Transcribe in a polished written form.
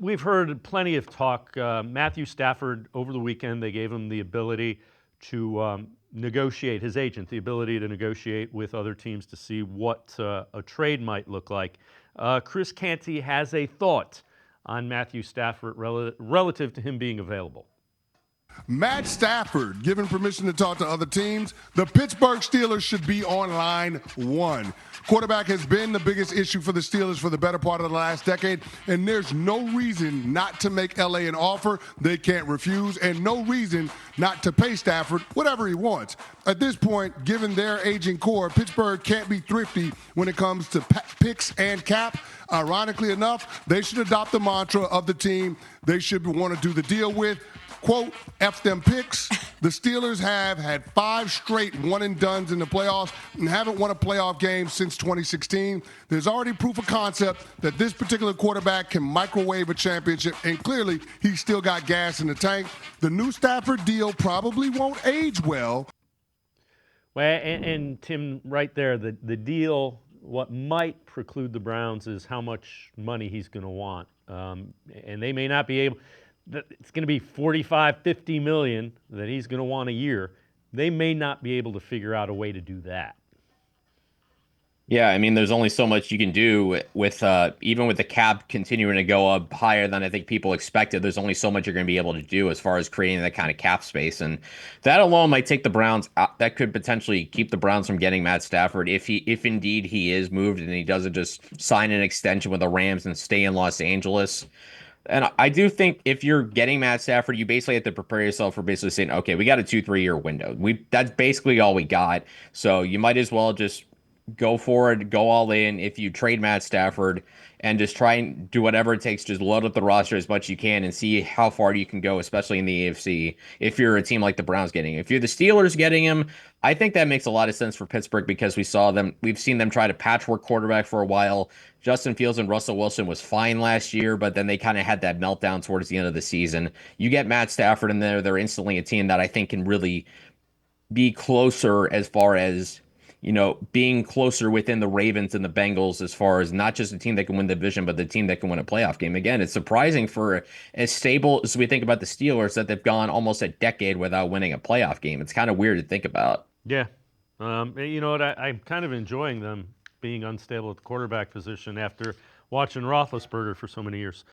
we've heard plenty of talk. Matthew Stafford, over the weekend, they gave him the ability to negotiate, his agent, the ability to negotiate with other teams to see what a trade might look like. Chris Canty has a thought on Matthew Stafford relative to him being available. Matt Stafford given permission to talk to other teams. The Pittsburgh Steelers should be on line one. Quarterback has been the biggest issue for the Steelers for the better part of the last decade, and there's no reason not to make LA an offer they can't refuse, and no reason not to pay Stafford whatever he wants. At this point, given their aging core, Pittsburgh can't be thrifty when it comes to picks and cap. Ironically enough, they should adopt the mantra of the team they should want to do the deal with. Quote, F them picks. The Steelers have had 5 straight one-and-dones in the playoffs and haven't won a playoff game since 2016. There's already proof of concept that this particular quarterback can microwave a championship, and clearly he's still got gas in the tank. The new Stafford deal probably won't age well. Well, and Tim, right there, the deal, what might preclude the Browns is how much money he's going to want. And they may not be able... It's going to be 45, 50 million that he's going to want a year. They may not be able to figure out a way to do that. Yeah, I mean, there's only so much you can do with even with the cap continuing to go up higher than I think people expected. There's only so much you're going to be able to do as far as creating that kind of cap space, and that alone might take the Browns out. That could potentially keep the Browns from getting Matt Stafford if indeed he is moved and he doesn't just sign an extension with the Rams and stay in Los Angeles. And I do think if you're getting Matt Stafford, you basically have to prepare yourself for basically saying, okay, we got a 2-3 year window. That's basically all we got. So you might as well just go forward, go all in. If you trade Matt Stafford and just try and do whatever it takes, just load up the roster as much as you can and see how far you can go, especially in the AFC. If you're a team like the Browns getting him, if you're the Steelers getting him, I think that makes a lot of sense for Pittsburgh because we've seen them try to patchwork quarterback for a while. Justin Fields and Russell Wilson was fine last year, but then they kind of had that meltdown towards the end of the season. You get Matt Stafford in there, they're instantly a team that I think can really be closer as far as, being closer within the Ravens and the Bengals as far as not just a team that can win the division, but the team that can win a playoff game. Again, it's surprising for as stable as we think about the Steelers that they've gone almost a decade without winning a playoff game. It's kind of weird to think about. Yeah. You know what? I'm kind of enjoying them being unstable at the quarterback position after watching Roethlisberger for so many years.